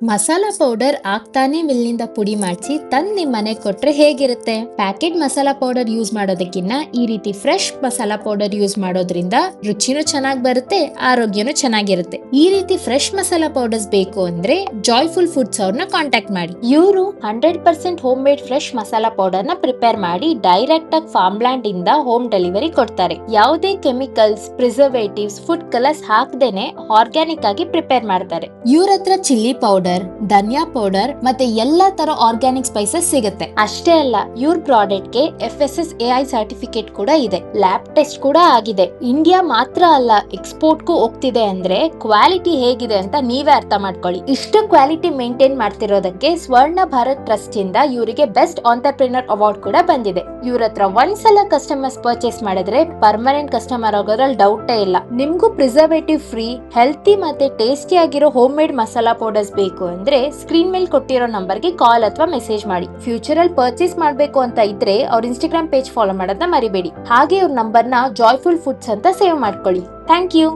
Masala powder ಆಗ್ತಾನೆ ಮಿಲ್ನಿಂದ ಪುಡಿ ಮಾಡಿಸಿ ತಂದ್ ನಿಮ್ ಮನೆಗೆ ಕೊಟ್ರೆ ಹೇಗಿರುತ್ತೆ? ಪ್ಯಾಕೆಟ್ ಮಸಾಲಾ ಪೌಡರ್ ಯೂಸ್ ಮಾಡೋದಕ್ಕಿಂತ ಈ ರೀತಿ ಫ್ರೆಶ್ ಮಸಾಲಾ ಪೌಡರ್ ಯೂಸ್ ಮಾಡೋದ್ರಿಂದ ರುಚಿನೂ ಚೆನ್ನಾಗಿ ಬರುತ್ತೆ, ಆರೋಗ್ಯನೂ ಚೆನ್ನಾಗಿರುತ್ತೆ. ಈ ರೀತಿ ಫ್ರೆಶ್ ಮಸಾಲಾ ಪೌಡರ್ಸ್ ಬೇಕು ಅಂದ್ರೆ ಜಾಯ್ಫುಲ್ ಫುಡ್ಸ್ ಅವ್ರನ್ನ ಕಾಂಟ್ಯಾಕ್ಟ್ ಮಾಡಿ. ಇವರು 100% home made fresh masala powder ನ ಪ್ರಿಪೇರ್ ಮಾಡಿ ಡೈರೆಕ್ಟ್ ಆಗಿ ಫಾರ್ಮ್ ಲ್ಯಾಂಡ್ ಇಂದ ಹೋಮ್ ಡೆಲಿವರಿ ಕೊಡ್ತಾರೆ. ಯಾವುದೇ ಕೆಮಿಕಲ್ಸ್, ಪ್ರಿಸರ್ವೇಟಿವ್ಸ್, ಫುಡ್ ಕಲರ್ಸ್ ಹಾಕ್ದೇನೆ ಆರ್ಗ್ಯಾನಿಕ್ ಆಗಿ ಪ್ರಿಪೇರ್ ಮಾಡ್ತಾರೆ. ಇವ್ರ ಹತ್ರ ಚಿಲ್ಲಿ ಪೌಡರ್, ಧನಿಯಾ ಪೌಡರ್ ಮತ್ತೆ ಎಲ್ಲಾ ತರ ಆರ್ಗ್ಯಾನಿಕ್ ಸ್ಪೈಸಸ್ ಸಿಗುತ್ತೆ. ಅಷ್ಟೇ ಅಲ್ಲ, ಇವ್ರ ಪ್ರಾಡಕ್ಟ್ ಗೆ FSSAI ಸರ್ಟಿಫಿಕೇಟ್ ಕೂಡ ಇದೆ. ಲ್ಯಾಬ್ ಟೆಸ್ಟ್ ಕೂಡ ಆಗಿದೆ. ಇಂಡಿಯಾ ಮಾತ್ರ ಅಲ್ಲ, ಎಕ್ಸ್ಪೋರ್ಟ್ ಗೂ ಹೋಗ್ತಿದೆ ಅಂದ್ರೆ ಕ್ವಾಲಿಟಿ ಹೇಗಿದೆ ಅಂತ ನೀವೇ ಅರ್ಥ ಮಾಡ್ಕೊಳ್ಳಿ. ಇಷ್ಟು ಕ್ವಾಲಿಟಿ ಮೇಂಟೈನ್ ಮಾಡ್ತಿರೋದಕ್ಕೆ ಸ್ವರ್ಣ ಭಾರತ್ ಟ್ರಸ್ಟ್ ಇಂದ ಇವರಿಗೆ ಬೆಸ್ಟ್ ಆಂಟರ್ಪ್ರಿನರ್ ಅವಾರ್ಡ್ ಕೂಡ ಬಂದಿದೆ. ಇವ್ರ ಹತ್ರ ಒಂದ್ಸಲ ಕಸ್ಟಮರ್ಸ್ ಪರ್ಚೇಸ್ ಮಾಡಿದ್ರೆ ಪರ್ಮನೆಂಟ್ ಕಸ್ಟಮರ್ ಆಗೋದ್ರಲ್ಲಿ ಡೌಟೇ ಇಲ್ಲ. ನಿಮ್ಗೂ ಪ್ರಿಸರ್ವೇಟಿವ್ ಫ್ರೀ, ಹೆಲ್ತಿ ಮತ್ತೆ ಟೇಸ್ಟಿ ಆಗಿರೋ ಹೋಮ್ ಮೇಡ್ ಮಸಾಲಾ ಪೌಡರ್ಸ್ ಬೇಕು ಅಂದ್ರೆ ಸ್ಕ್ರೀನ್ ಮೇಲೆ ಕೊಟ್ಟಿರೋ ನಂಬರ್ಗೆ ಕಾಲ್ ಅಥವಾ ಮೆಸೇಜ್ ಮಾಡಿ. ಫ್ಯೂಚರ್ ಅಲ್ಲಿ ಪರ್ಚೇಸ್ ಮಾಡ್ಬೇಕು ಅಂತ ಇದ್ರೆ ಅವ್ರ ಇನ್ಸ್ಟಾಗ್ರಾಮ್ ಪೇಜ್ ಫಾಲೋ ಮಾಡೋದನ್ನ ಮರಿಬೇಡಿ. ಹಾಗೆ ಅವ್ರ ನಂಬರ್ನ ಜಾಯ್ಫುಲ್ ಫುಡ್ಸ್ ಅಂತ ಸೇವ್ ಮಾಡ್ಕೊಳ್ಳಿ. Thank you.